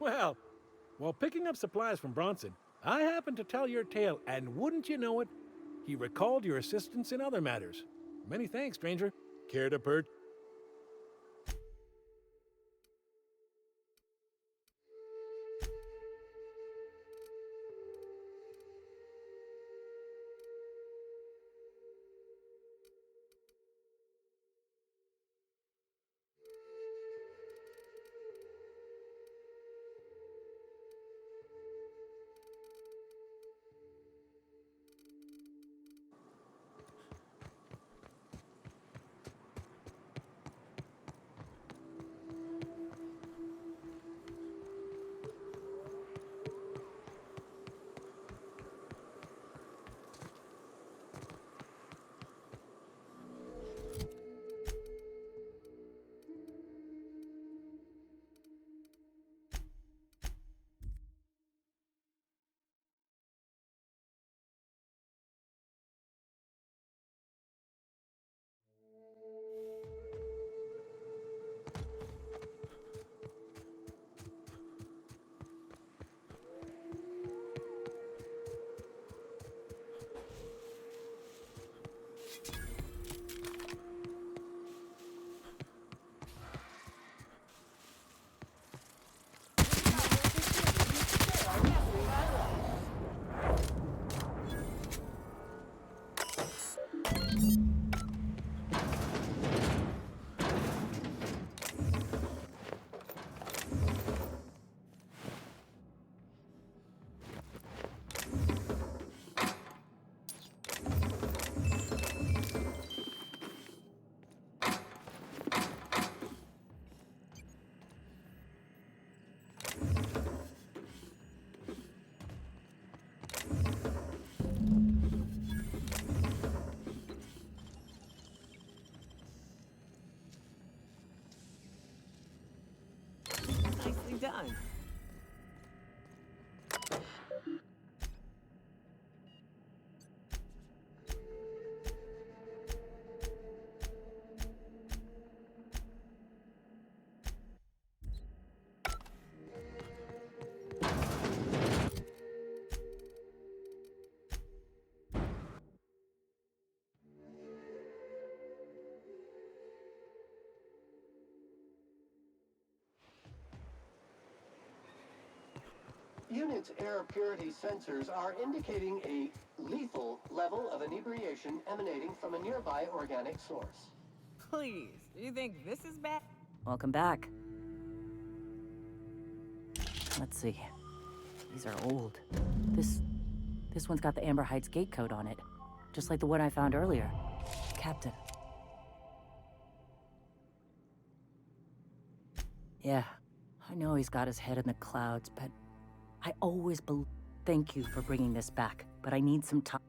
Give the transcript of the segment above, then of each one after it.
Well, while picking up supplies from Bronson, I happened to tell your tale, and wouldn't you know it, he recalled your assistance in other matters. Many thanks, stranger. Care to purchase? Nicely done. Unit's air purity sensors are indicating a lethal level of inebriation emanating from a nearby organic source. Please, you think this is bad? Welcome back. Let's see. These are old. This one's got the Amber Heights gate code on it. Just like the one I found earlier. Captain. Yeah, I know he's got his head in the clouds, but I always thank you for bringing this back, but I need some time.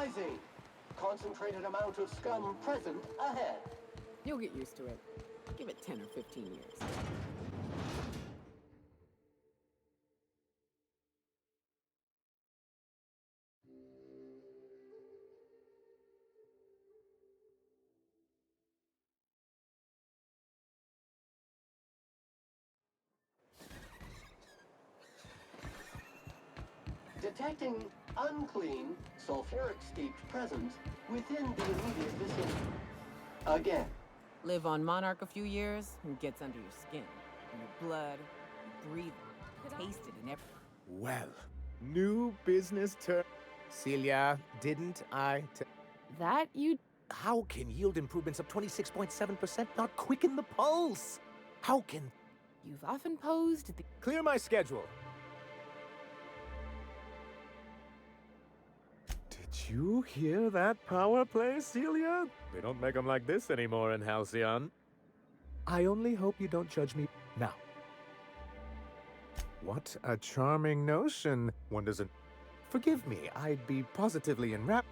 Rising. Concentrated amount of scum present ahead. You'll get used to it. Give it 10 or 15 years. Detecting unclean, sulfuric-steeped presence within the immediate vicinity. Again. Live on Monarch a few years, and gets under your skin. In your blood, you breathe it, taste it, and everything. Well, new business term. Celia, didn't I That you... How can yield improvements of 26.7% not quicken the pulse? How can... You've often posed the... Clear my schedule. Did you hear that power play, Celia? They don't make them like this anymore in Halcyon. I only hope you don't judge me now. What a charming notion. One doesn't... Forgive me, I'd be positively enraptured.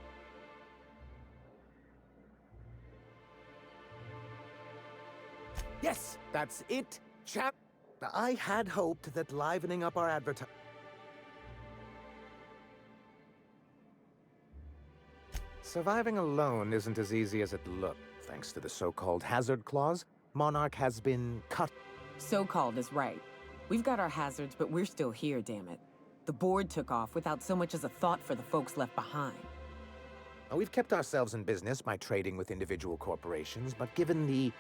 Yes, that's it, chap. I had hoped that livening up our advertising... Surviving alone isn't as easy as it looked. Thanks to the so-called hazard clause, Monarch has been cut. So-called is right. We've got our hazards, but we're still here, damn it. The board took off without so much as a thought for the folks left behind. Now, we've kept ourselves in business by trading with individual corporations, but given the...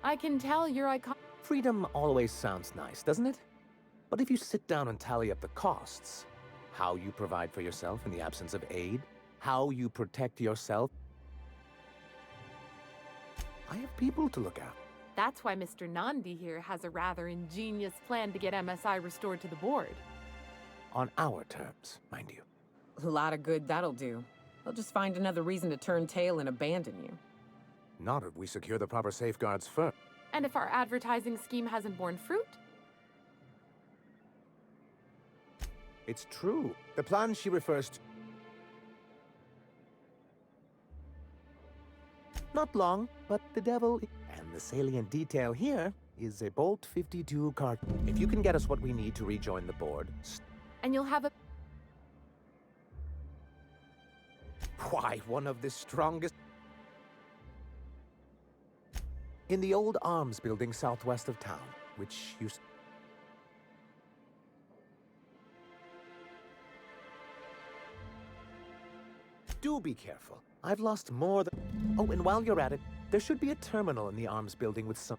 I can tell your icon... Freedom always sounds nice, doesn't it? But if you sit down and tally up the costs, how you provide for yourself in the absence of aid, how you protect yourself... I have people to look after. That's why Mr. Nandi here has a rather ingenious plan to get MSI restored to the board. On our terms, mind you. A lot of good that'll do. They'll just find another reason to turn tail and abandon you. Not if we secure the proper safeguards first. And if our advertising scheme hasn't borne fruit? It's true. The plan she refers to... Not long, but the devil... And the salient detail here is a Bolt 52 card. If you can get us what we need to rejoin the board... And you'll have a... Why, one of the strongest... In the old arms building southwest of town, which used... Do be careful. I've lost more than... Oh, and while you're at it, there should be a terminal in the arms building with some...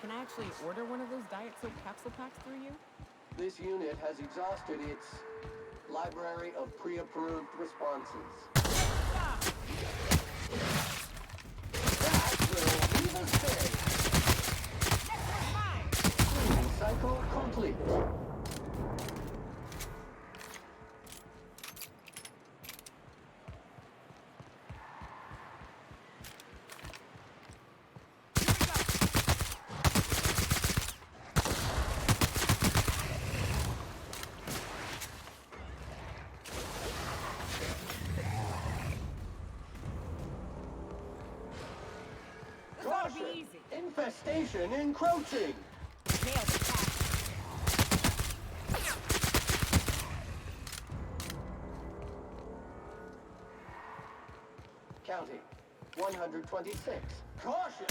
Can I actually order one of those Diet Soap capsule packs through you? This unit has exhausted its library of pre-approved responses. That will leave us there. Cleaning cycle complete. Attention, encroaching! Counting. 126. Caution!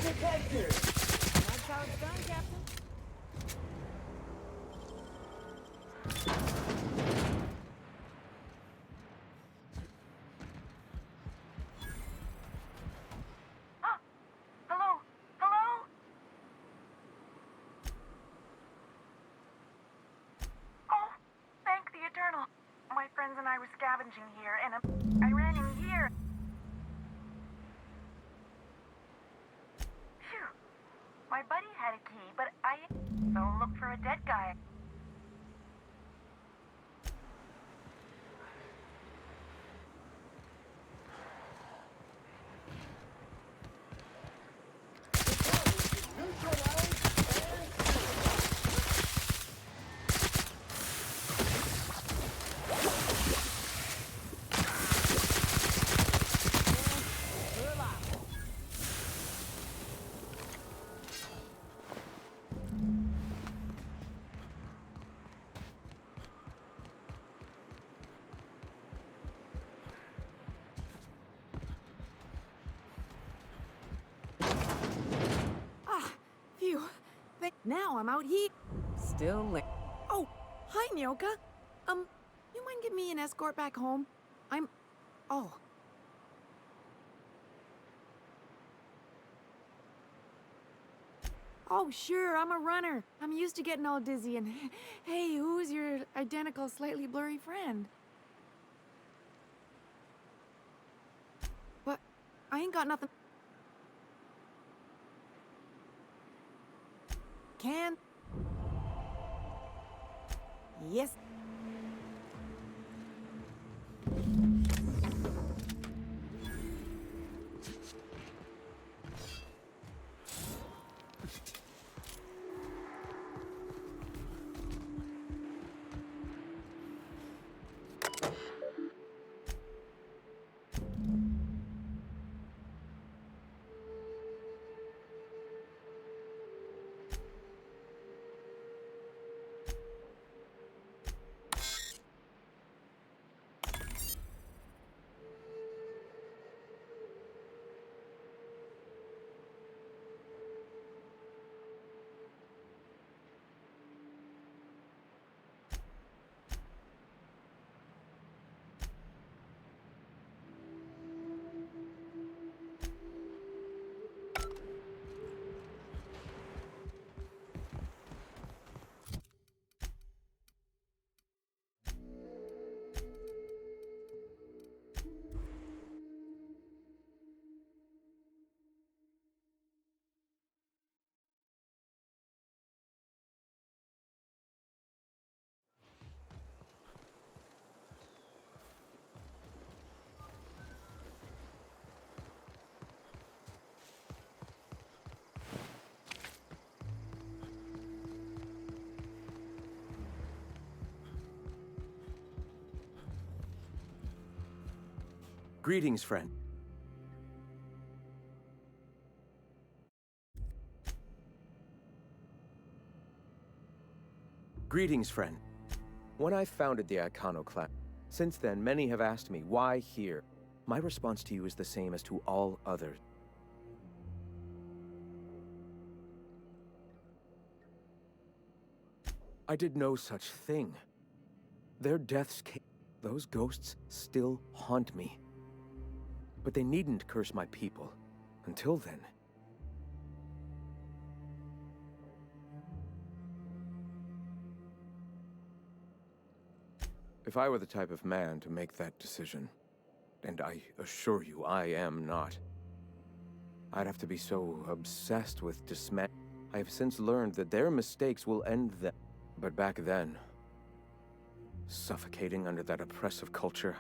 Detected! That's how it's done, Captain. Hello? Hello? Oh, thank the Eternal. My friends and I were scavenging here, and I ran in here. Phew. My buddy had a key, but so look for a dead guy. Phew. Now I'm out here. Still late. Oh, hi, Nyoka. You mind giving me an escort back home? Oh. Oh, sure, I'm a runner. I'm used to getting all dizzy and... Hey, who's your identical, slightly blurry friend? But I ain't got nothing... Can... Yes. Greetings, friend. Greetings, friend. When I founded the Iconoclast, since then many have asked me, why here? My response to you is the same as to all others. I did no such thing. Their deaths came. Those ghosts still haunt me. But they needn't curse my people. Until then. If I were the type of man to make that decision, and I assure you I am not, I'd have to be so obsessed with dismay. I have since learned that their mistakes will end them. But back then, Suffocating under that oppressive culture.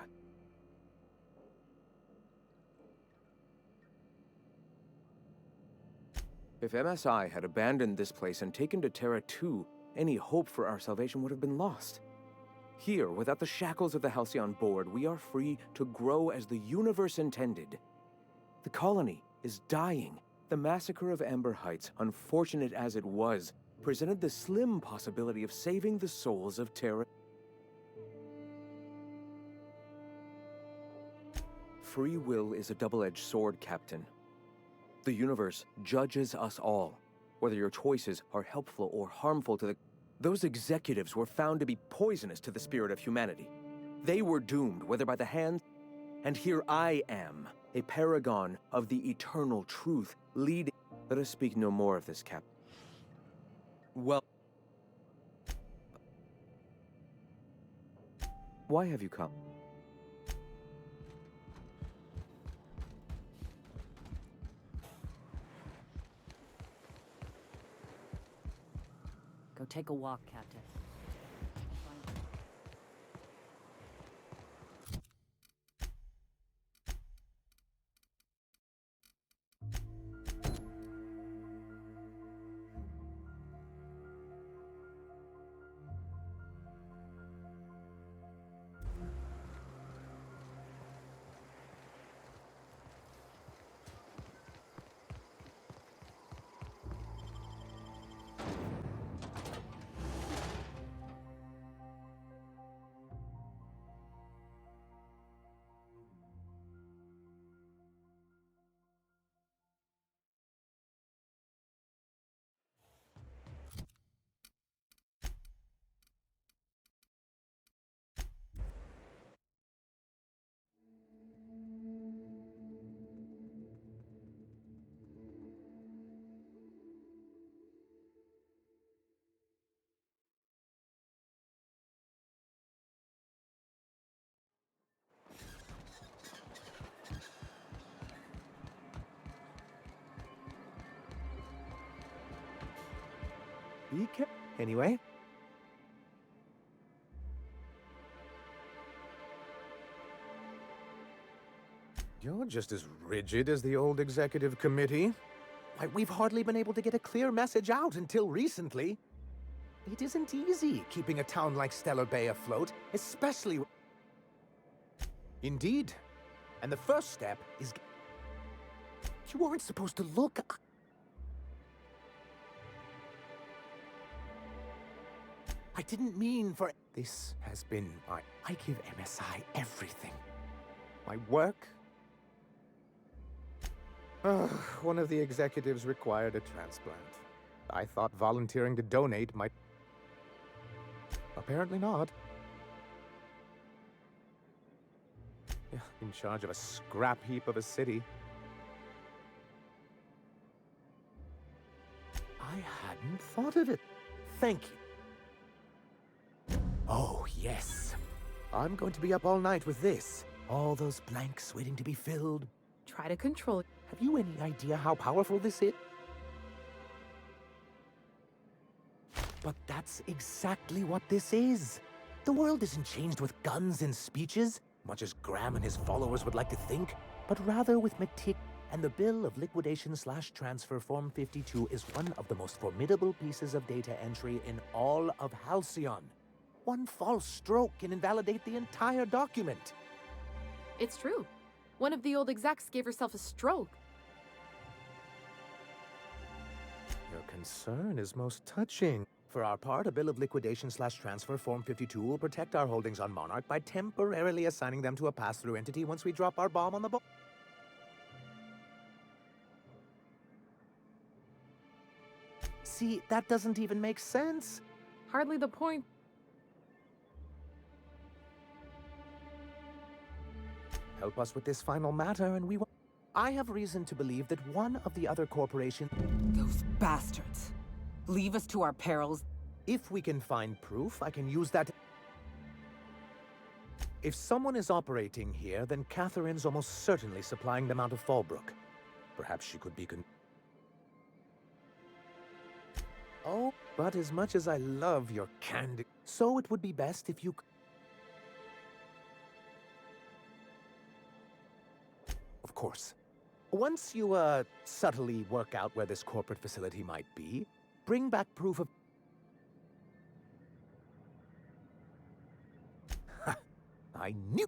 If MSI had abandoned this place and taken to Terra 2, any hope for our salvation would have been lost. Here, without the shackles of the Halcyon Board, we are free to grow as the universe intended. The colony is dying. The massacre of Amber Heights, unfortunate as it was, presented the slim possibility of saving the souls of Terra. Free will is a double-edged sword, Captain. The universe judges us all, whether your choices are helpful or harmful to the... Those executives were found to be poisonous to the spirit of humanity. They were doomed, whether by the hand... And here I am, a paragon of the eternal truth, leading... Let us speak no more of this, Captain. Well... Why have you come? Go take a walk, Captain. Anyway. You're just as rigid as the old executive committee. Why, we've hardly been able to get a clear message out until recently. It isn't easy keeping a town like Stellar Bay afloat, especially... Indeed. And the first step is... You aren't supposed to look... I didn't mean for... This has been I give MSI everything. My work. One of the executives required a transplant. I thought volunteering to donate might... Apparently not. Yeah, in charge of a scrap heap of a city. I hadn't thought of it. Thank you. Oh, yes. I'm going to be up all night with this. All those blanks waiting to be filled. Try to control it. Have you any idea how powerful this is? But that's exactly what this is. The world isn't changed with guns and speeches, much as Graham and his followers would like to think, but rather with And the bill of liquidation/transfer Form 52 is one of the most formidable pieces of data entry in all of Halcyon. One false stroke can invalidate the entire document. It's true. One of the old execs gave herself a stroke. Your concern is most touching. For our part, a bill of liquidation/transfer Form 52 will protect our holdings on Monarch by temporarily assigning them to a pass-through entity once we drop our bomb on the boat. See, that doesn't even make sense. Hardly the point. Help us with this final matter, and we will... I have reason to believe that one of the other corporations... Those bastards. Leave us to our perils. If we can find proof, I can use that... If someone is operating here, then Catherine's almost certainly supplying them out of Fallbrook. Perhaps she could be Oh, but as much as I love your candy... So it would be best if you... course. Once you, subtly work out where this corporate facility might be, bring back proof of... I knew...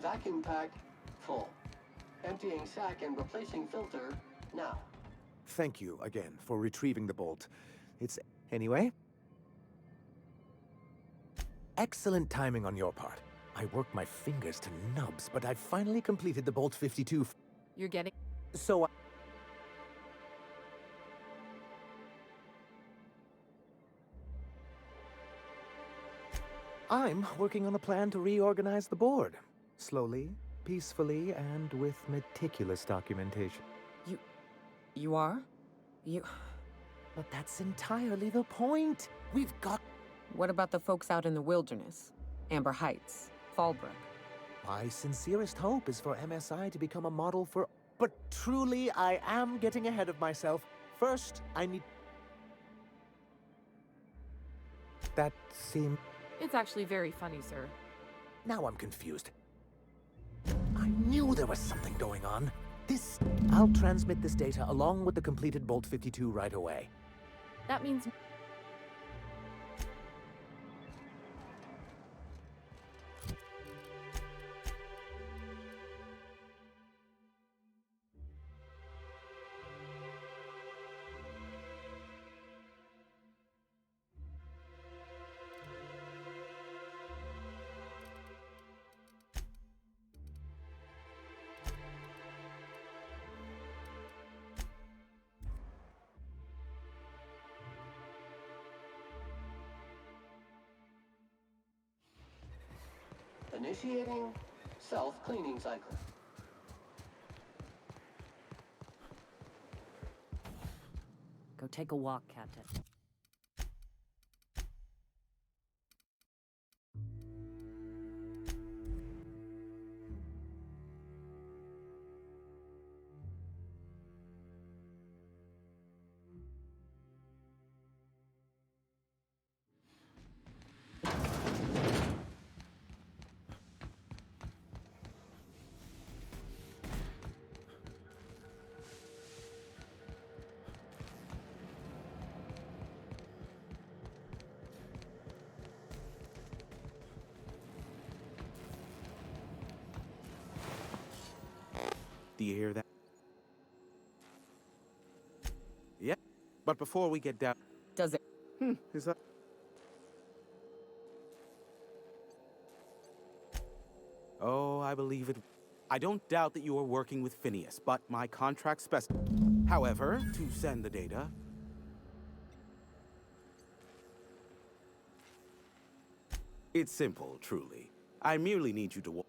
Vacuum pack full. Emptying sack and replacing filter now. Thank you again for retrieving the bolt. It's... Anyway? Excellent timing on your part. I worked my fingers to nubs, but I finally completed the Bolt 52. You're getting... So... I'm working on a plan to reorganize the board. Slowly, peacefully, and with meticulous documentation. You are? You... But that's entirely the point. We've got... What about the folks out in the wilderness? Amber Heights, Fallbrook. My sincerest hope is for MSI to become a model for... But truly, I am getting ahead of myself. First, I need... That seemed... It's actually very funny, sir. Now I'm confused. I knew there was something going on. I'll transmit this data along with the completed Bolt 52 right away. That means... Initiating self-cleaning cycle. Go take a walk, Captain. Do you hear that? Yeah. But before we get down... Does it? Is that... Oh, I believe it. I don't doubt that you are working with Phineas, but my contract However, to send the data... It's simple, truly. I merely need you to...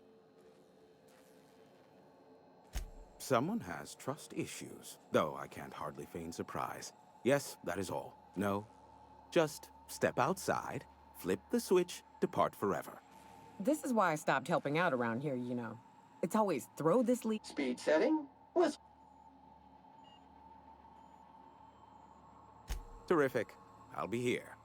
Someone has trust issues, though I can't hardly feign surprise. Yes, that is all. No, just step outside, flip the switch, depart forever. This is why I stopped helping out around here, you know. It's always throw this lead. Speed setting was... Terrific. I'll be here.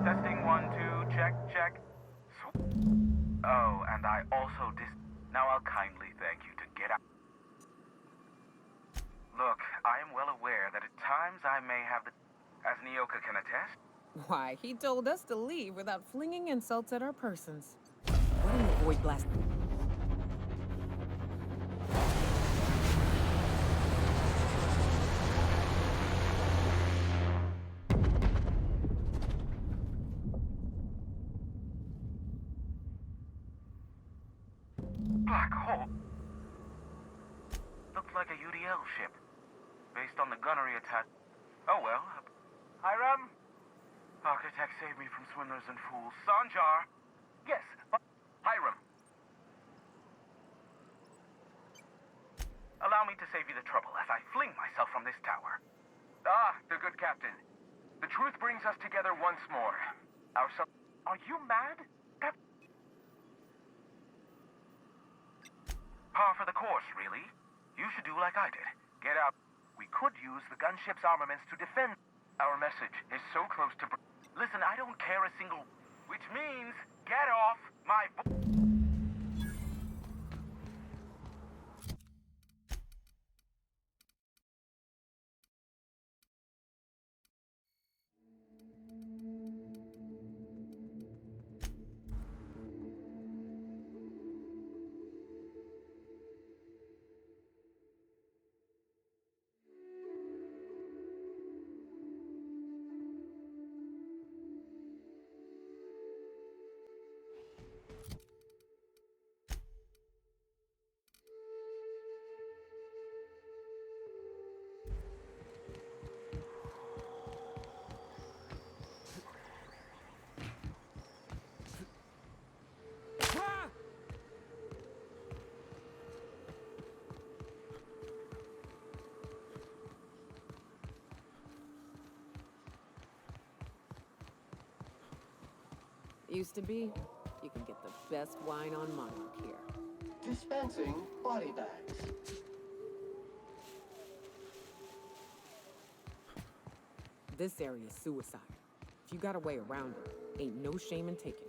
Testing 1, 2, check, check. Oh, and I also Now I'll kindly thank you to get out. Look, I am well aware that at times I may have the... As Nyoka can attest? Why, he told us to leave without flinging insults at our persons. What in the void blast? Black hole. Looked like a UDL ship. Based on the gunnery attack. Oh well. Hiram? Architect saved me from swindlers and fools. Sanjar? Yes, Hiram. Allow me to save you the trouble as I fling myself from this tower. Ah, the good captain. The truth brings us together once more. Are you mad? That... Par for the course, really. You should do like I did. Get out. We could use the gunship's armaments to defend. Our message is so close to... Listen, I don't care a single... Which means, get off my... Used to be, you can get the best wine on Monarch here. Dispensing body bags. This area's suicide. If you got a way around it, ain't no shame in taking it.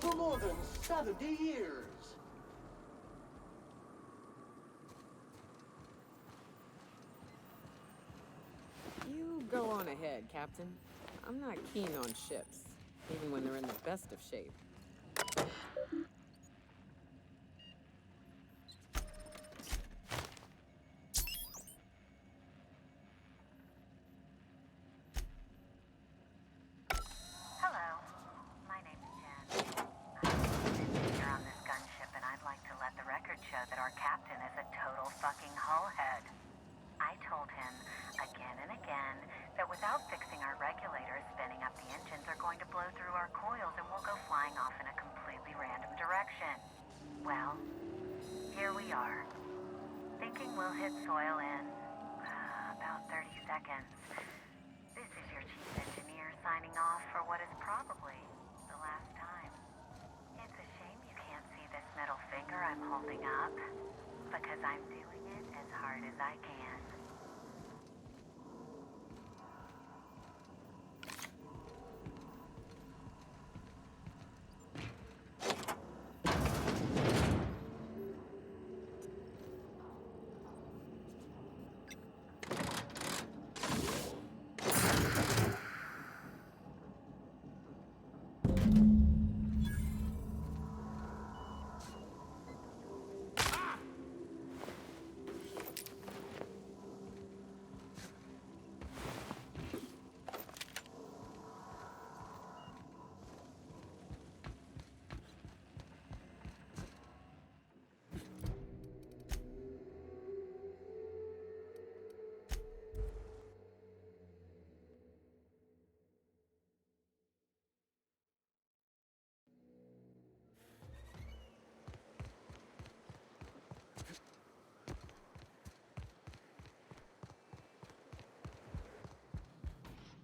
for more than 70 years. You go on ahead, Captain. I'm not keen on ships, even when they're in the best of shape. Hello, my name's Jen. I'm an engineer on this gunship, and I'd like to let the record show that our captain is a total fucking hullhead. I told him again and again that without fixing our regulators, spinning up the engines are going to blow through our coils and we'll go flying off in a completely random direction. Well, here we are. Thinking we'll hit soil in about 30 seconds. This is your chief engineer signing off for what is probably the last time. It's a shame you can't see this middle finger I'm holding up, because I'm doing it as hard as I can.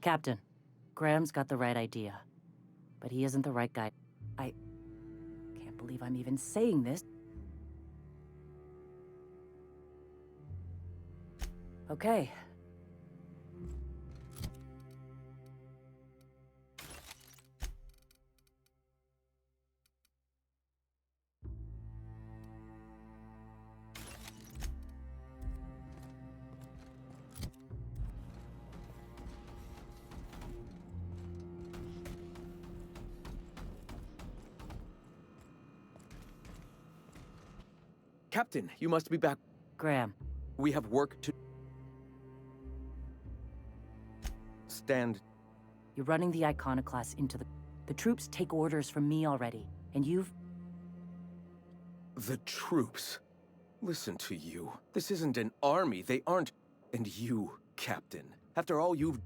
Captain, Graham's got the right idea, but he isn't the right guy. I can't believe I'm even saying this. Okay. Captain, you must be back. Graham. We have work to... Stand. You're running the Iconoclast into the... The troops take orders from me already, and you've... The troops. Listen to you. This isn't an army. They aren't... And you, Captain. After all you've...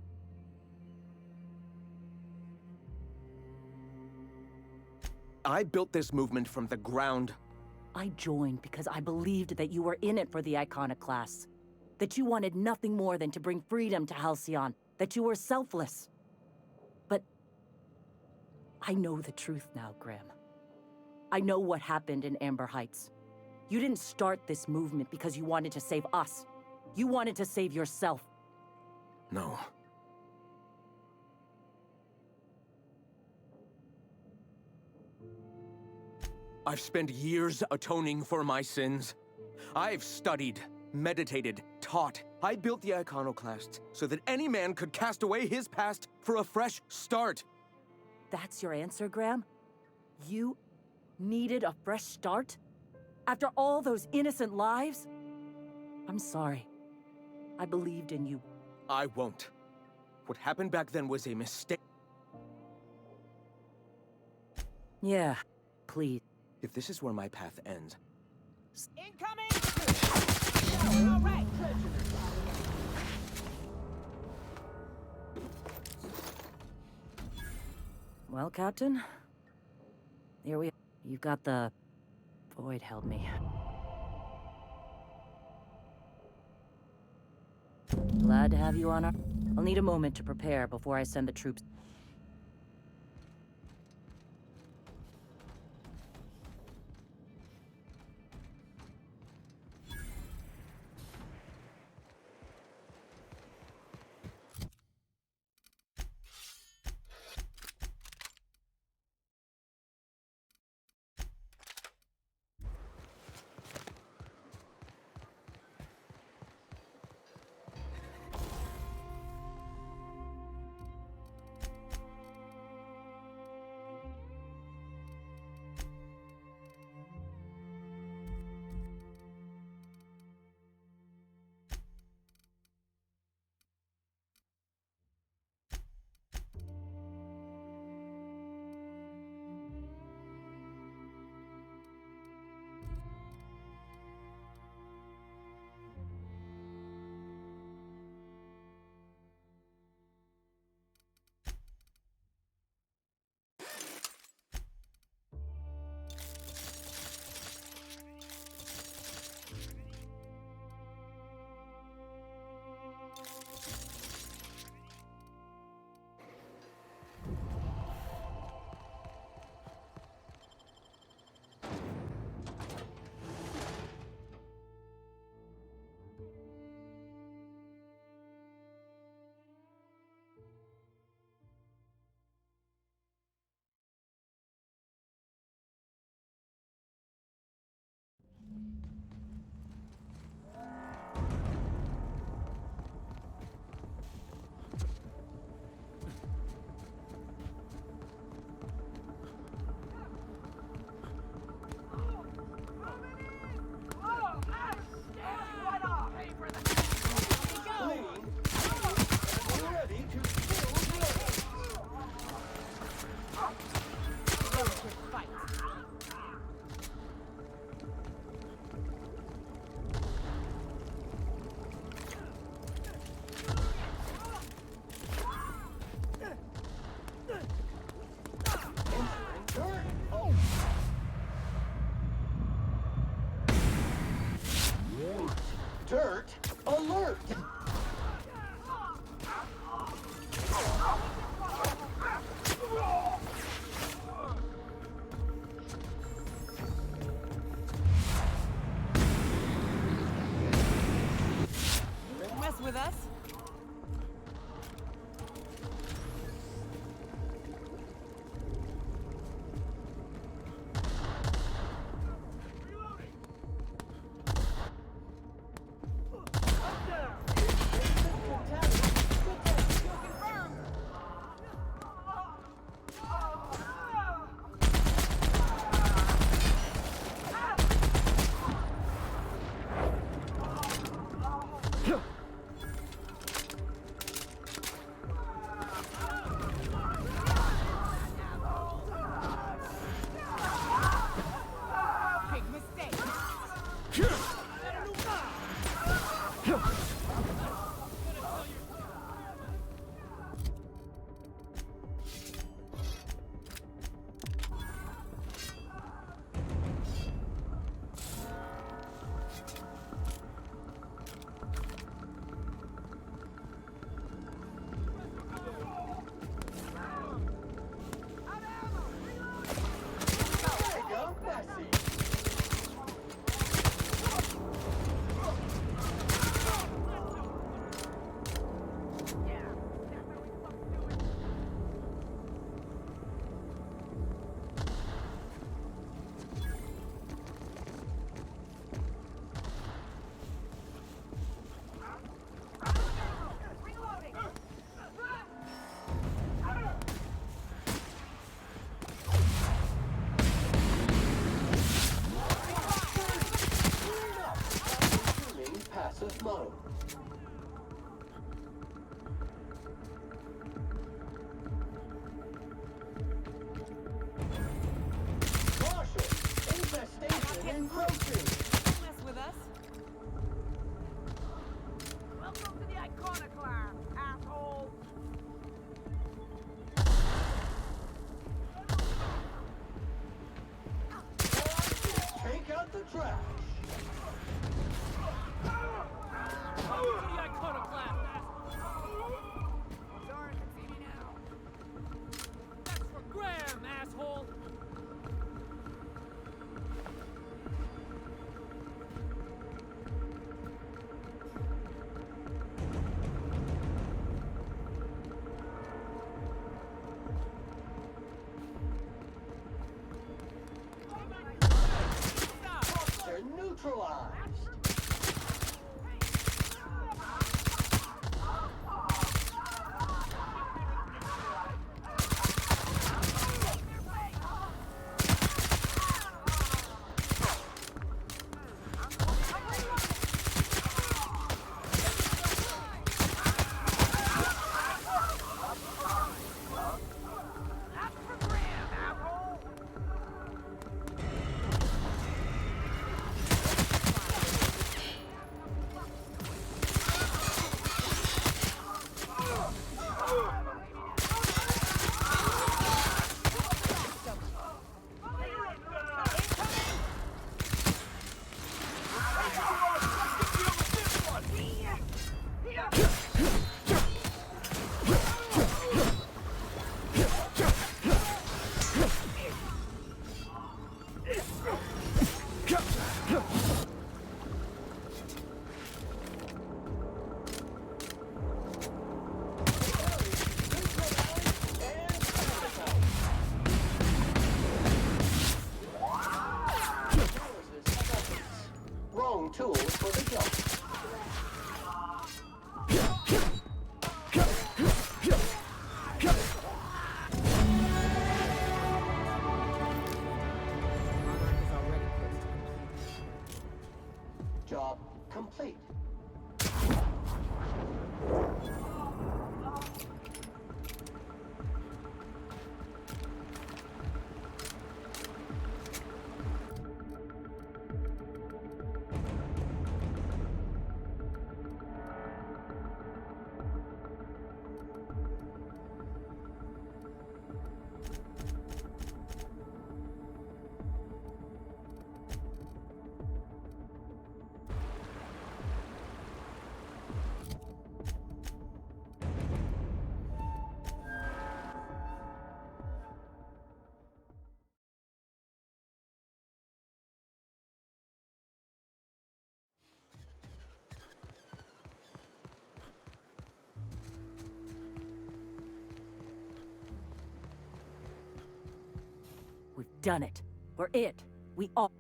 I built this movement from the ground. I joined because I believed that you were in it for the Iconoclasts. That you wanted nothing more than to bring freedom to Halcyon. That you were selfless. But... I know the truth now, Graham. I know what happened in Amber Heights. You didn't start this movement because you wanted to save us. You wanted to save yourself. No. I've spent years atoning for my sins. I've studied, meditated, taught. I built the Iconoclasts so that any man could cast away his past for a fresh start. That's your answer, Graham? You needed a fresh start? After all those innocent lives? I'm sorry. I believed in you. I won't. What happened back then was a mistake. Yeah, please. If this is where my path ends... Incoming! All right. Well, Captain, here we are. You've got the... Void held me. Glad to have you on our... I'll need a moment to prepare before I send the troops. Dirt alert! Don't mess with us. Big mistake. Mega messy! Consuming passive mode. Caution! Infestation encroaching! Don't mess with us. Welcome to the Iconoclast, asshole. Take out the trash! Welcome to the Iconoclast, asshole. Darn, can see me now. That's for Graham, asshole. They're neutralized! That's for Graham, asshole. Wrong tools for the job. Job complete. done it. We're it. We all...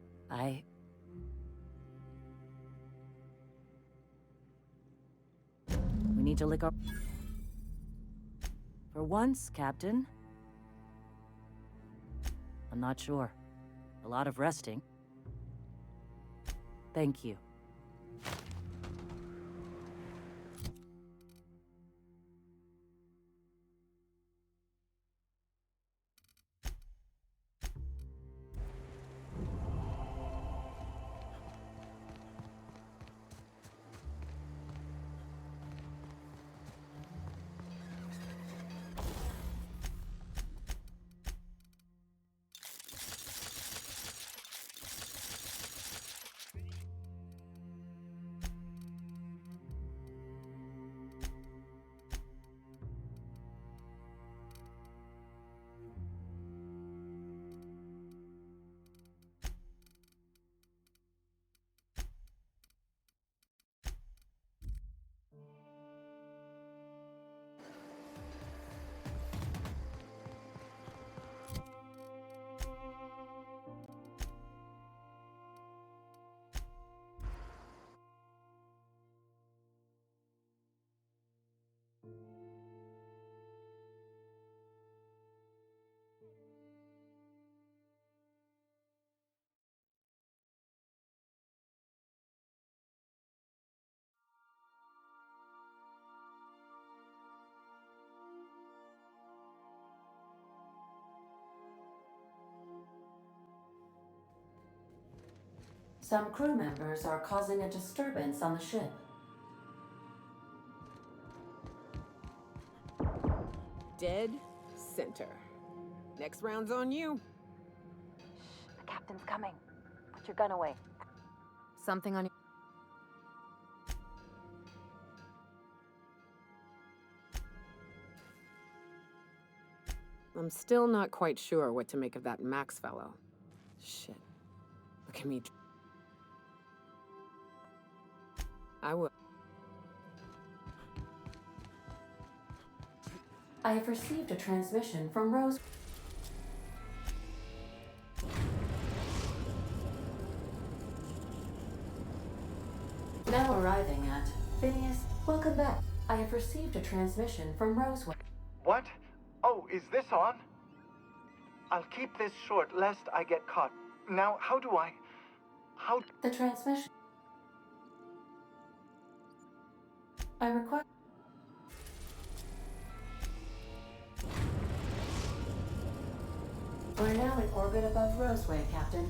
We need to lick our... For once, Captain. I'm not sure. A lot of resting. Thank you. Some crew members are causing a disturbance on the ship. Dead center. Next round's on you. The captain's coming. Put your gun away. Something on your... I'm still not quite sure what to make of that Max fellow. Shit. Look at me. I will. I have received a transmission from Rose. Now arriving at Phineas. Welcome back. I have received a transmission from Roseway. What? Oh, is this on? I'll keep this short lest I get caught. Now, how... The transmission. I require... We're now in orbit above Roseway, Captain.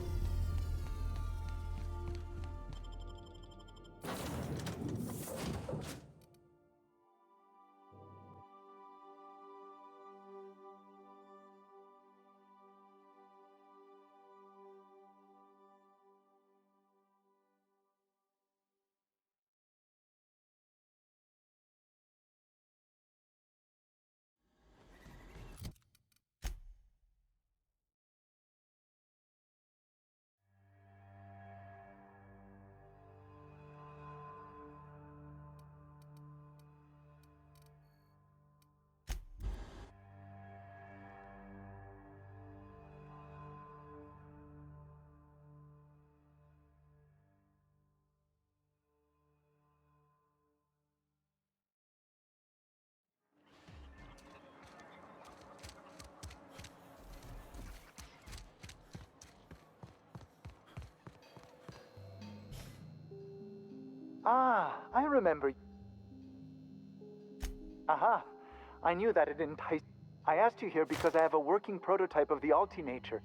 Ah, I remember. Aha, I knew that it enticed. I asked you here because I have a working prototype of the Altinature,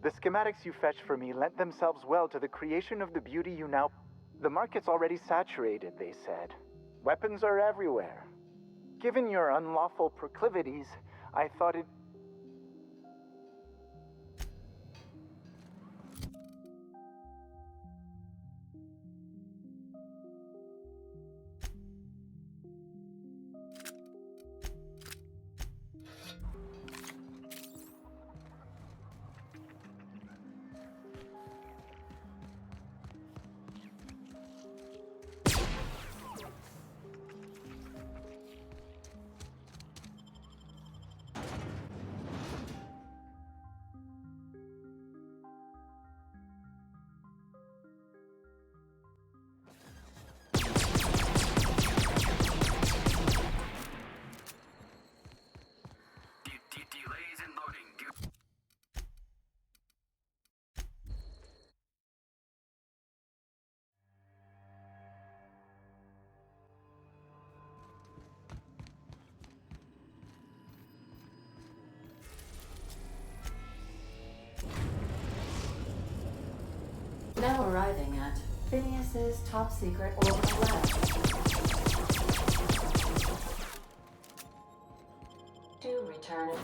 The schematics you fetched for me lent themselves well to the creation of the beauty you now... The market's already saturated, they said. Weapons are everywhere. Given your unlawful proclivities, I thought it... Now arriving at Phineas's top secret orbital lab. To return.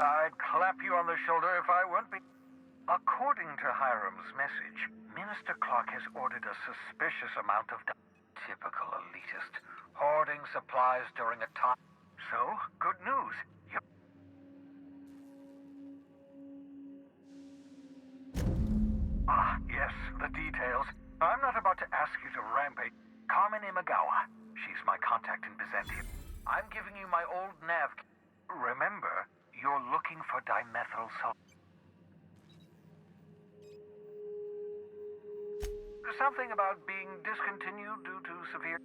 I'd clap you on the shoulder if I weren't be... According to Hiram's message, Minister Clark has ordered a suspicious amount of... Typical elitist. Hoarding supplies during a time... So, good news. You... Yes, the details. I'm not about to ask you to rampage. Carmen Imagawa. She's my contact in Byzantium. I'm giving you my old nav... Remember, you're looking for dimethyl sulfate. Something about being discontinued due to severe...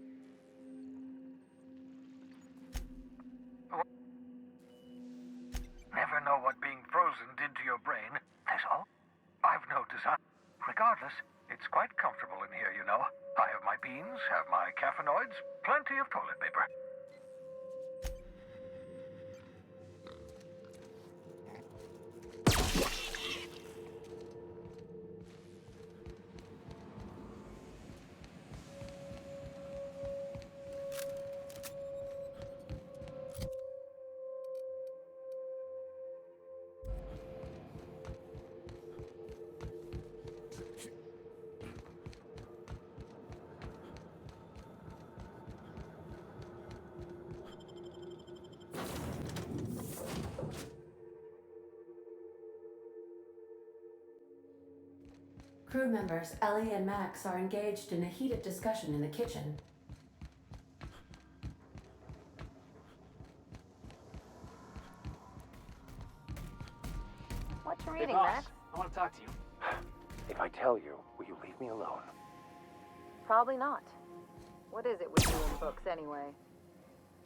Never know what being frozen did to your brain. That's all. I've no design. Regardless, it's quite comfortable in here, you know. I have my beans, have my caffeinoids, plenty of toilet paper. Crew members Ellie and Max are engaged in a heated discussion in the kitchen. What you Hey, reading, boss, Max? I want to talk to you. If I tell you, will you leave me alone? Probably not. What is it with you and books, anyway?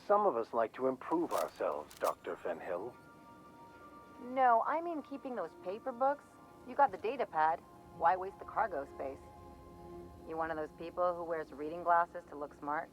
Some of us like to improve ourselves, Dr. Fenhill. No, I mean keeping those paper books. You got the data pad. Why waste the cargo space? You one of those people who wears reading glasses to look smart?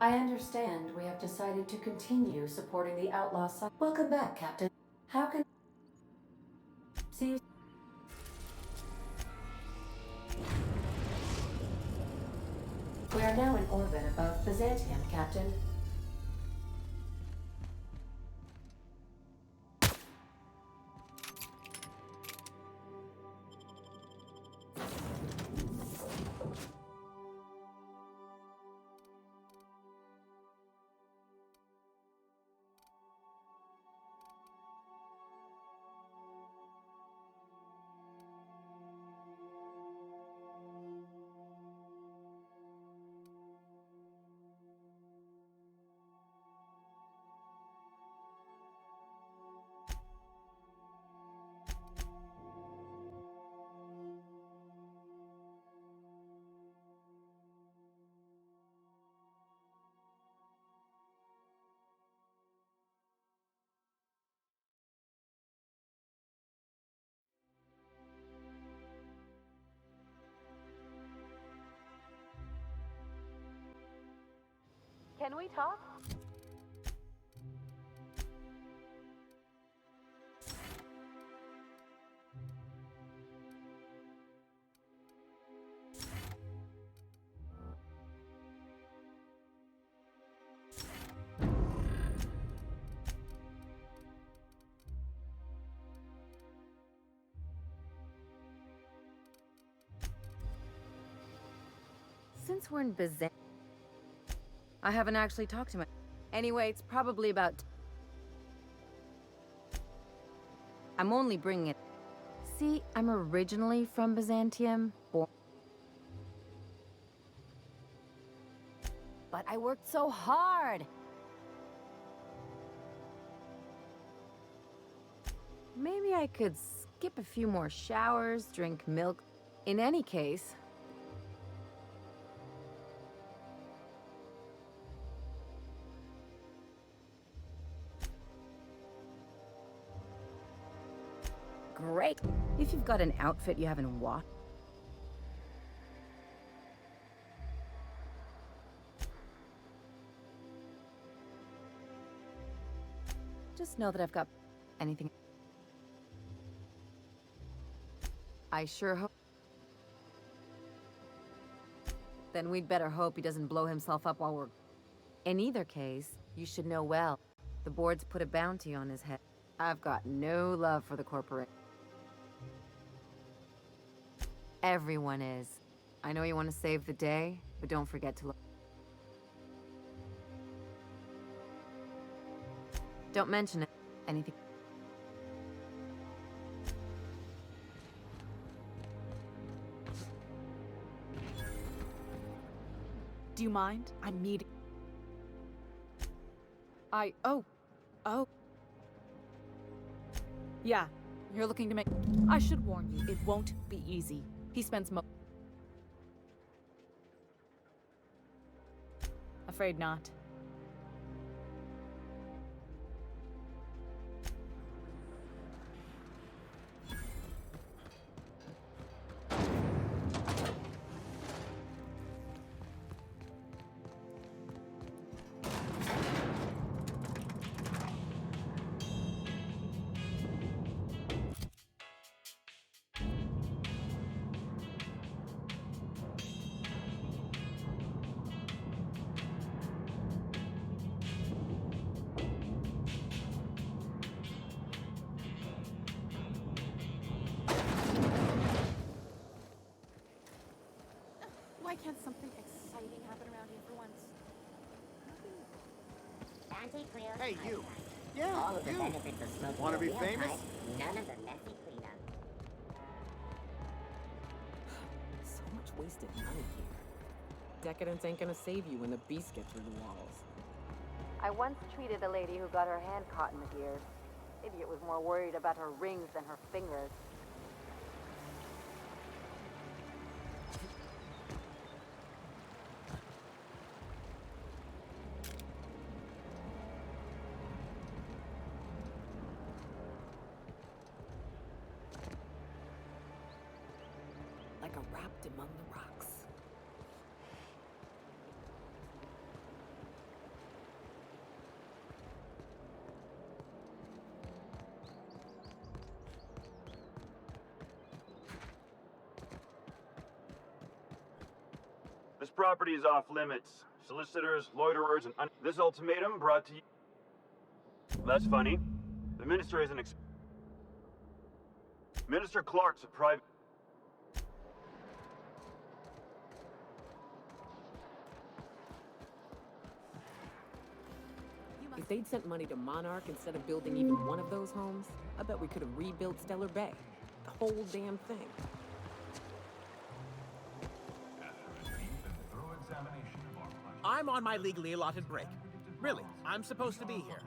I understand we have decided to continue supporting the outlaw side. Welcome back, Captain. How can... See you... We are now in orbit above Byzantium, Captain. Can we talk? Since we're in Byzantium, I haven't actually talked to him. Anyway, it's probably about... I'm only bringing it... See, I'm originally from Byzantium, but I worked so hard. Maybe I could skip a few more showers, drink milk. In any case... Great! If you've got an outfit you haven't washed... Just know that I've got anything... I sure hope... Then we'd better hope he doesn't blow himself up while we're... In either case, you should know well. The board's put a bounty on his head. I've got no love for the corporation. Everyone is. I know you want to save the day, but don't forget to look. Don't mention it. Anything. Do you mind? I'm needing... Oh. Yeah, you're looking to make... I should warn you, it won't be easy. He spends Afraid not. Why can't something exciting happen around here for once? Hey, you. Yeah, All of the you. benefits of smoking Want to be a real famous? pipe, none of the messy cleanup. So much wasted money here. Decadence ain't gonna save you when the beasts get through the walls. I once treated a lady who got her hand caught in the gears. Idiot was more worried about her rings than her fingers. Like a rapt among the rocks. This property is off limits. Solicitors, loiterers, and this ultimatum brought to you... That's funny. The minister isn't Minister Clark's a private... If they'd sent money to Monarch instead of building even one of those homes, I bet we could have rebuilt Stellar Bay. The whole damn thing. I'm on my legally allotted break. Really, I'm supposed to be here.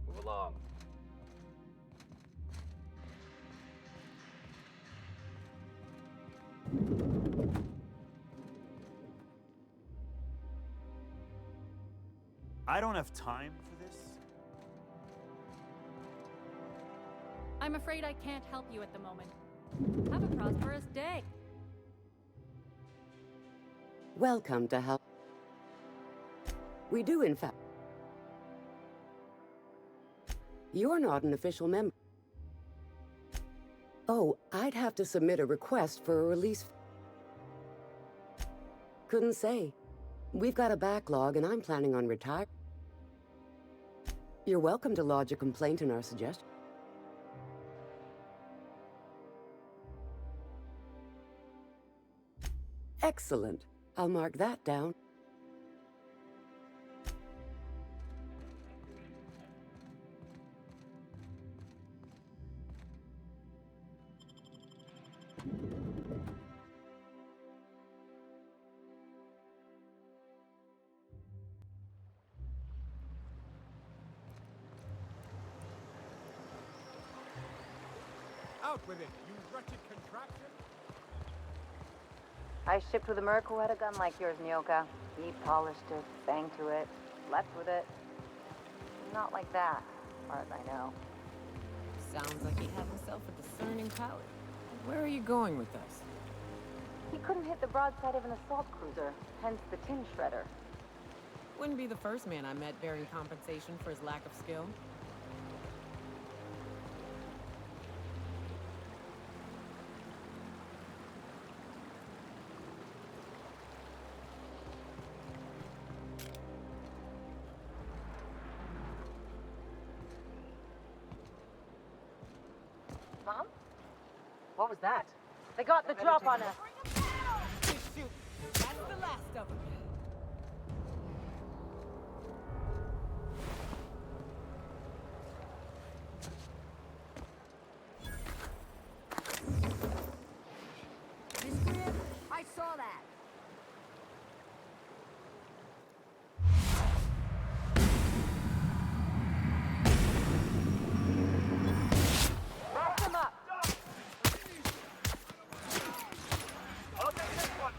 Move along. I don't have time for this. I'm afraid I can't help you at the moment. Have a prosperous day. Welcome to help. We do, in fact. You're not an official member. Oh, I'd have to submit a request for a release. Couldn't say. We've got a backlog, and I'm planning on retiring. You're welcome to lodge a complaint in our suggestion. Excellent. I'll mark that down. Out with it, you wretched contraption! I shipped with a merc who had a gun like yours, Nyoka. He polished it, sang to it, slept with it. Not like that, as far as I know. Sounds like he had himself a discerning palate. Where are you going with this? He couldn't hit the broadside of an assault cruiser, hence the tin shredder. Wouldn't be the first man I met bearing compensation for his lack of skill. Mom? What was that? They got the drop on us. Shoot, that's the last of them. I saw that. Wrap him up. I'll take this one.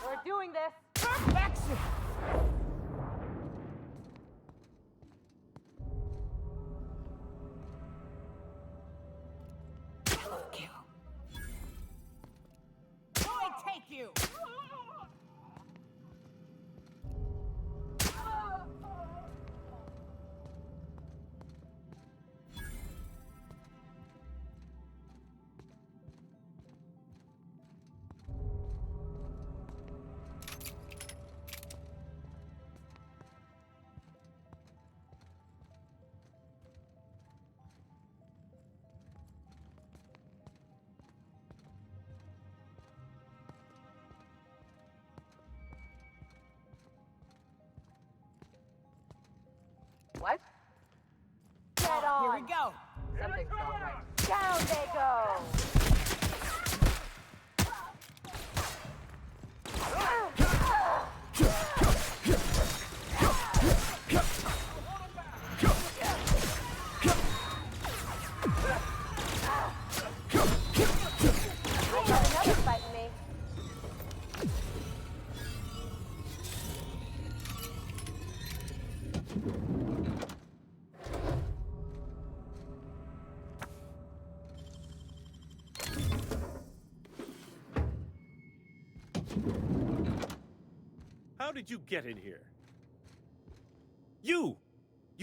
We're doing this. Perfection! Kill. I take you! What? Get on. Here we go. Something's not right. Down they go! How did you get in here? You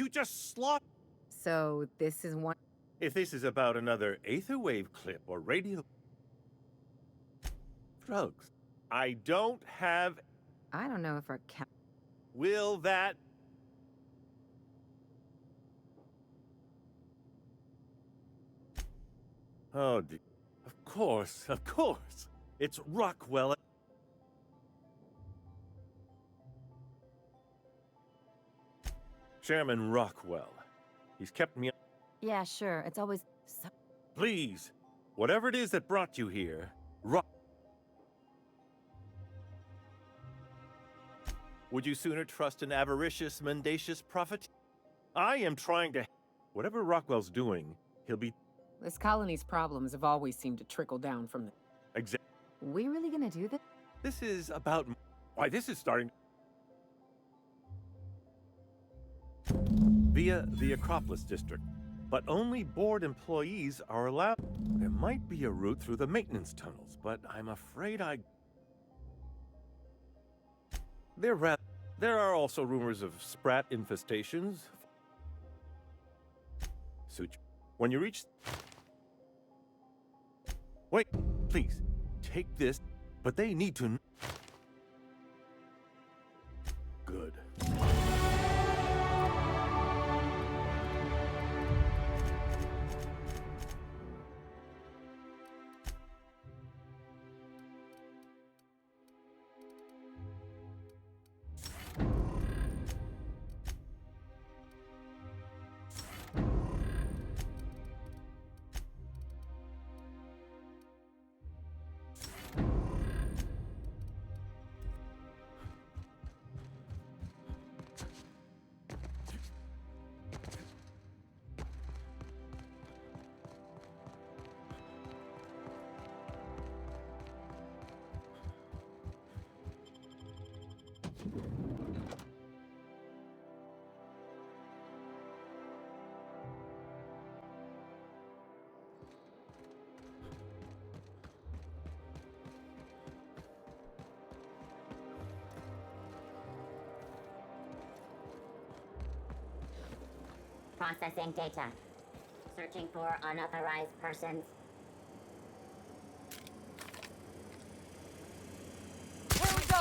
just slaughtered. So this is one. If this is about another Aetherwave clip or radio drugs, I don't have. I don't know if our cap. Will that? Oh, of course. It's Rockwell. Chairman Rockwell. He's kept me. Yeah, sure. It's always so. Please, whatever it is that brought you here, would you sooner trust an avaricious, mendacious prophet? I am trying to. Whatever Rockwell's doing, he'll be. This colony's problems have always seemed to trickle down from the... Exactly. We really gonna do this? This is about. Why, this is starting. Via the Acropolis District. But only board employees are allowed. There might be a route through the maintenance tunnels, but I'm afraid There are also rumors of sprat infestations. When you reach... Wait, please, take this, but they need to... Good. Processing data. Searching for unauthorized persons. Here we go!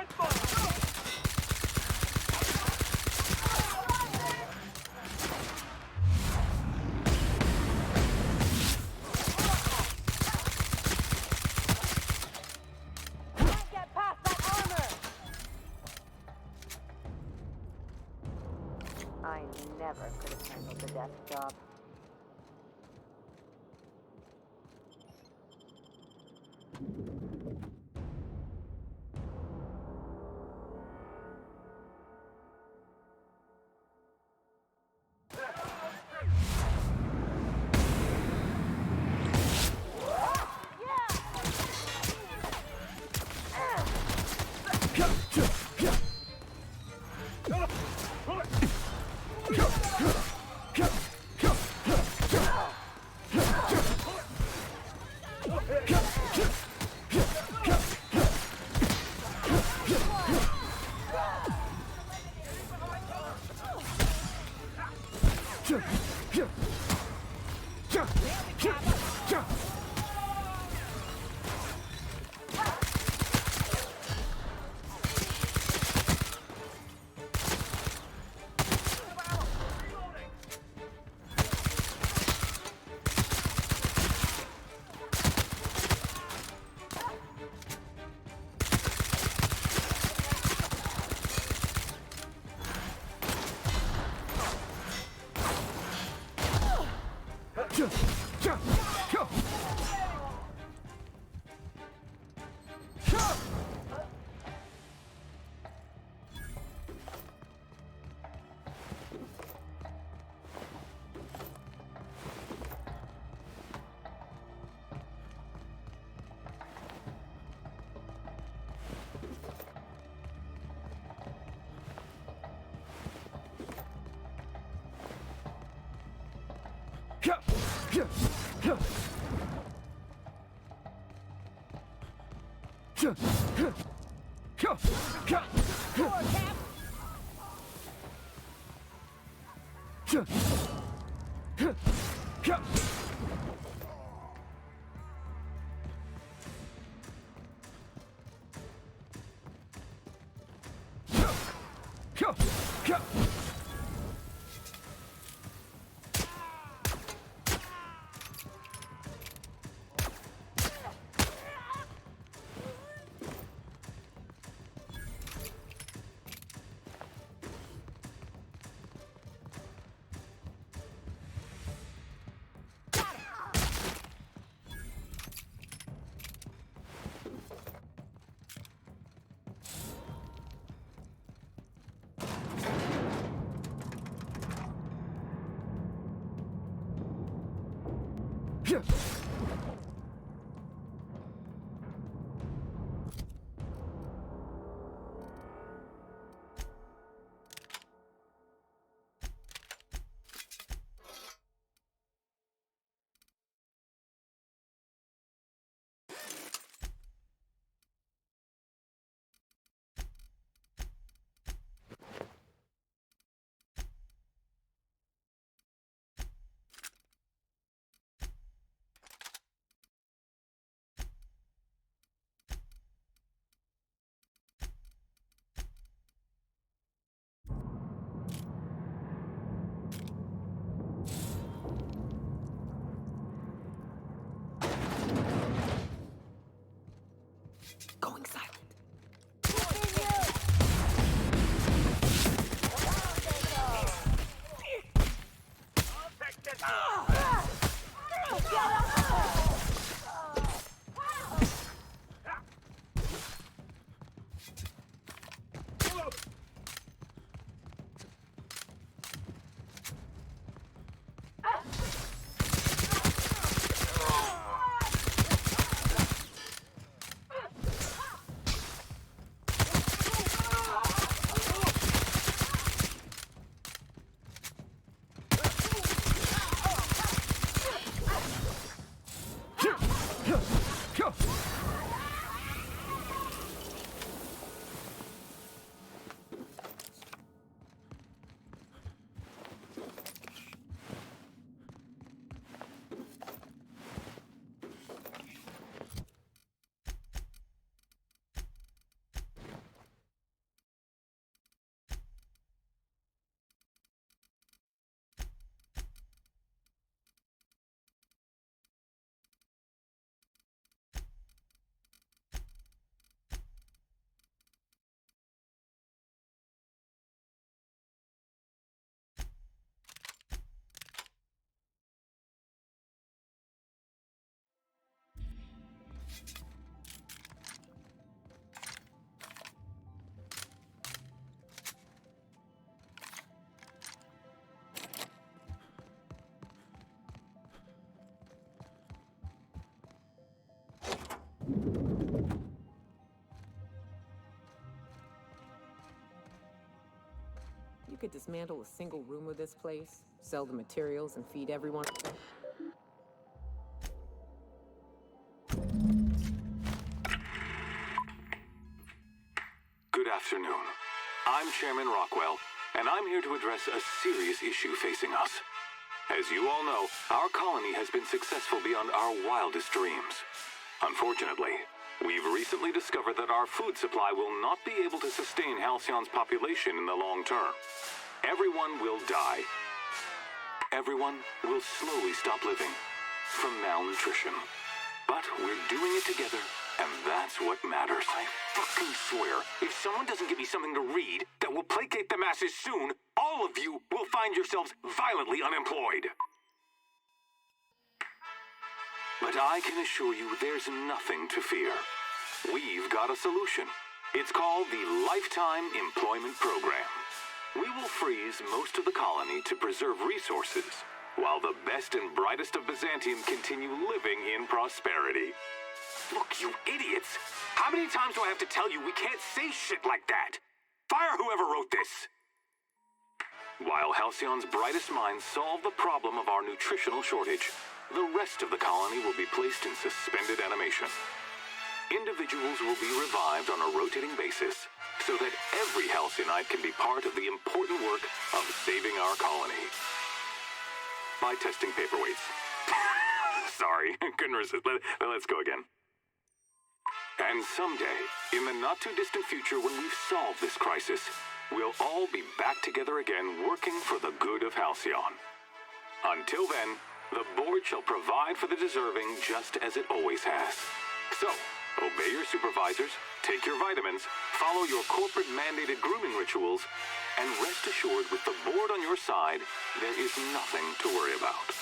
Solid I never could have handled the desk job. Going silent. You could dismantle a single room of this place, sell the materials, and feed everyone. Good afternoon. I'm Chairman Rockwell, and I'm here to address a serious issue facing us. As you all know, our colony has been successful beyond our wildest dreams. Unfortunately, we've recently discovered that our food supply will not be able to sustain Halcyon's population in the long term. Everyone will die. Everyone will slowly stop living from malnutrition. But we're doing it together, and that's what matters. I fucking swear, if someone doesn't give me something to read that will placate the masses soon, all of you will find yourselves violently unemployed. But I can assure you there's nothing to fear. We've got a solution. It's called the Lifetime Employment Program. We will freeze most of the colony to preserve resources, while the best and brightest of Byzantium continue living in prosperity. Look, you idiots! How many times do I have to tell you we can't say shit like that? Fire whoever wrote this! While Halcyon's brightest minds solve the problem of our nutritional shortage, the rest of the colony will be placed in suspended animation. Individuals will be revived on a rotating basis so that every Halcyonite can be part of the important work of saving our colony. By testing paperweights. Sorry, couldn't resist. Let's go again. And someday, in the not-too-distant future when we've solved this crisis, we'll all be back together again working for the good of Halcyon. Until then, the board shall provide for the deserving just as it always has. So, obey your supervisors, take your vitamins, follow your corporate-mandated grooming rituals, and rest assured with the board on your side, there is nothing to worry about.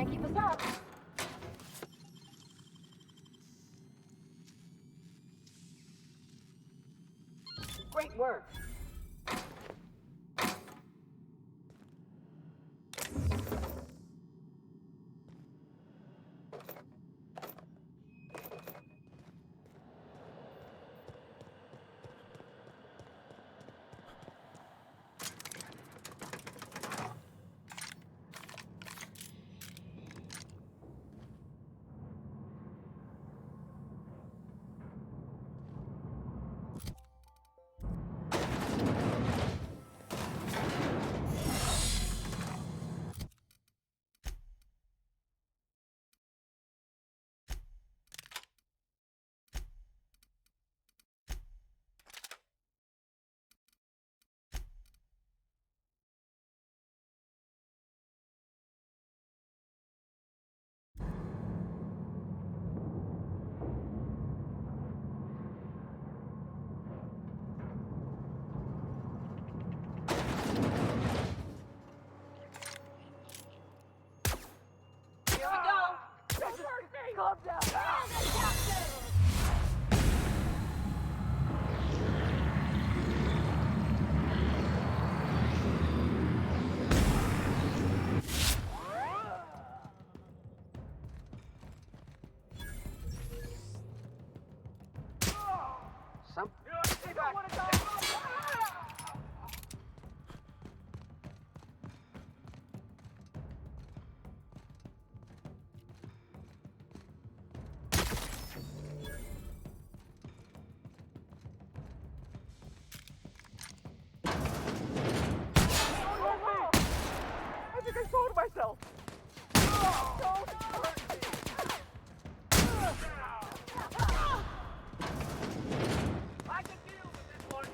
Can't keep us up. Great work. Calm down. Some. I think I sold myself. Don't hurt me. I can deal with this one.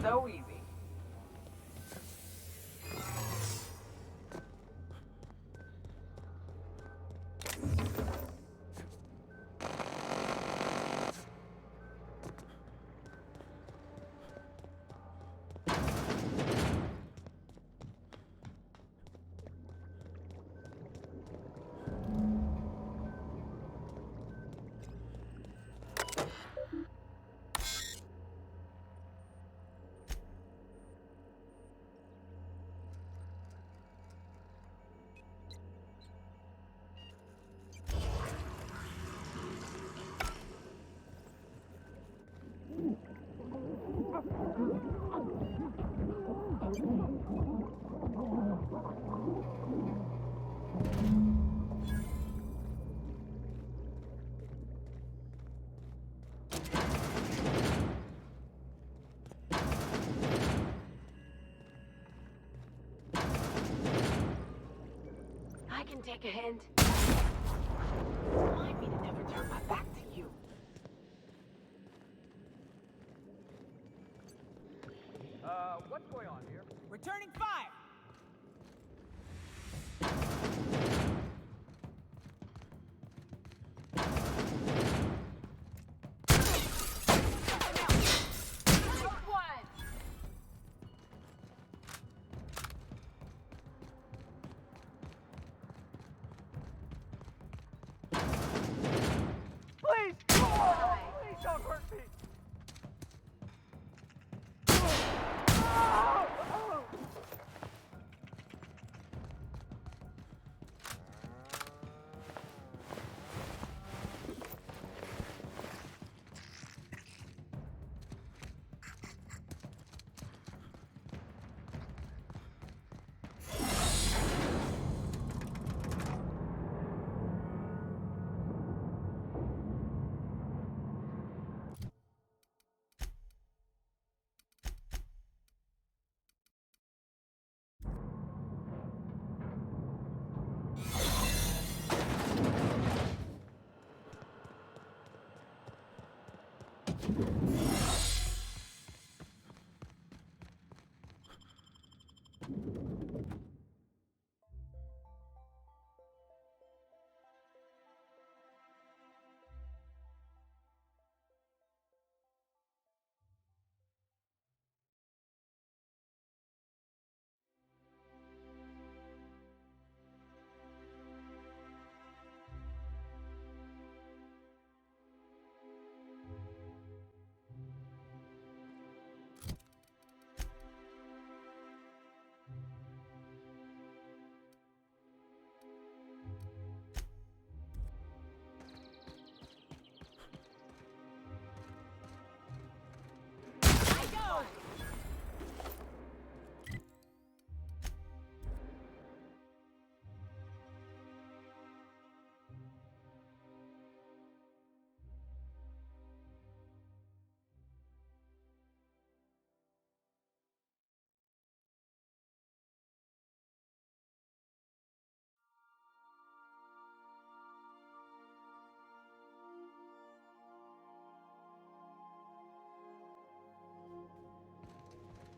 so easy. I can take a hint. Remind me to never turn my back to you. What's going on here? Returning fire! Please! Oh, please don't hurt me!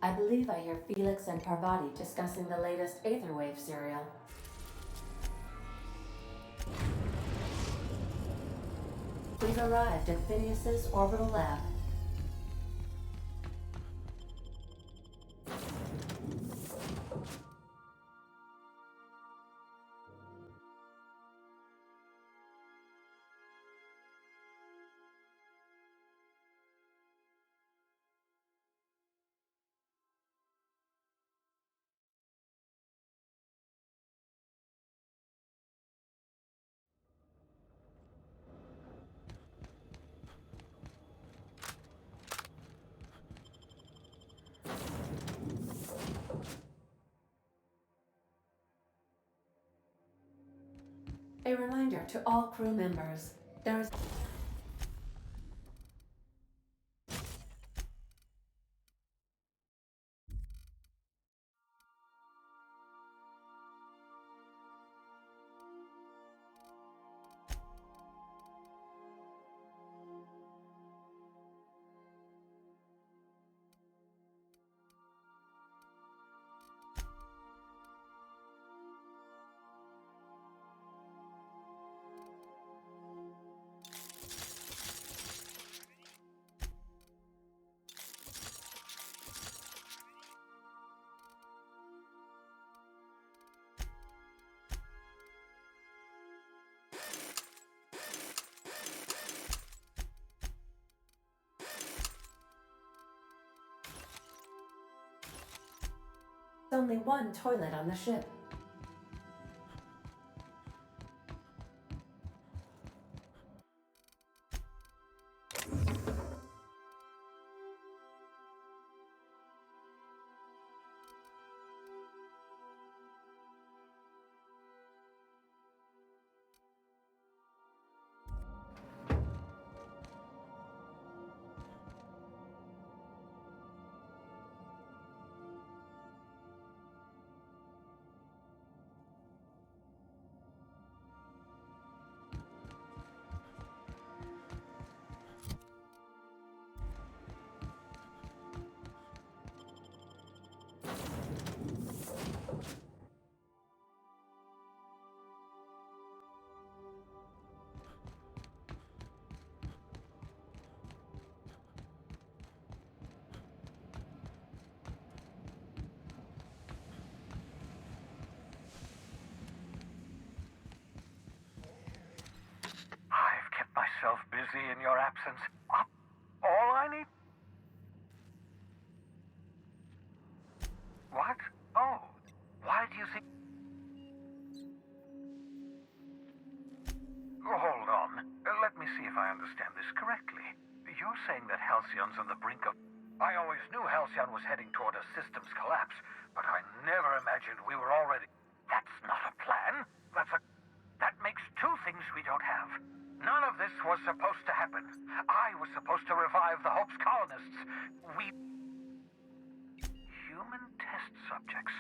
I believe I hear Felix and Parvati discussing the latest Aetherwave serial. We've arrived at Phineas's orbital lab. A reminder to all crew members, there is... only one toilet on the ship. Myself busy in your absence. All I need... What? Oh, why do you think... Hold on. Let me see if I understand this correctly. You're saying that Halcyon's on the brink of... I always knew Halcyon was heading toward a systems collapse, but I never imagined we were already... That's not a plan. That makes two things we don't have. None of this was supposed to happen. I was supposed to revive the Hope's colonists. We... Human test subjects.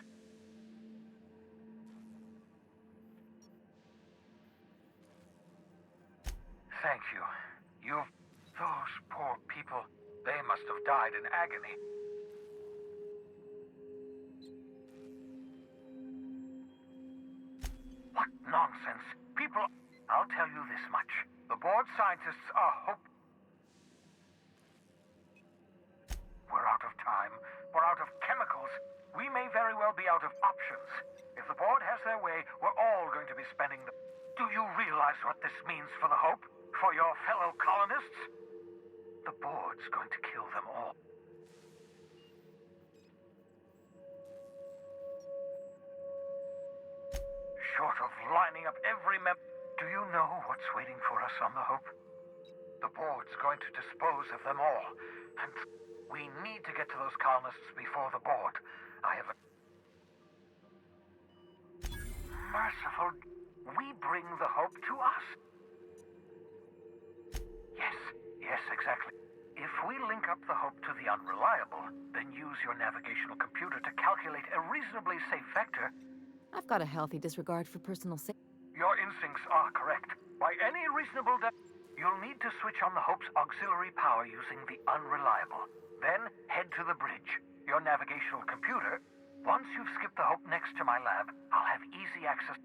Thank you. Those poor people, they must have died in agony. What nonsense. People... I'll tell you this much. The board scientists are We're out of time. We're out of chemicals. We may very well be out of options. If the board has their way, we're all going to be spending the... Do you realize what this means for the Hope? For your fellow colonists? The board's going to kill them all. Short of lining up every member... Do you know what's waiting for us on the Hope? The board's going to dispose of them all. And we need to get to those colonists before the board. I have a... Merciful... We bring the Hope to us? Yes, exactly. If we link up the Hope to the Unreliable, then use your navigational computer to calculate a reasonably safe vector... I've got a healthy disregard for personal safety. Your instincts are correct. By any reasonable you'll need to switch on the Hope's auxiliary power using the Unreliable. Then head to the bridge. Your navigational computer... Once you've skipped the Hope next to my lab, I'll have easy access...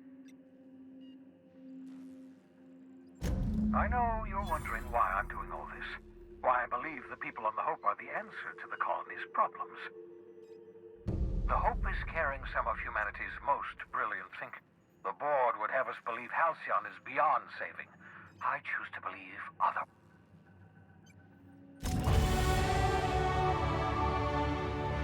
I know you're wondering why I'm doing all this. Why I believe the people on the Hope are the answer to the colony's problems. The Hope is carrying some of humanity's most brilliant thinking. The board would have us believe Halcyon is beyond saving. I choose to believe other...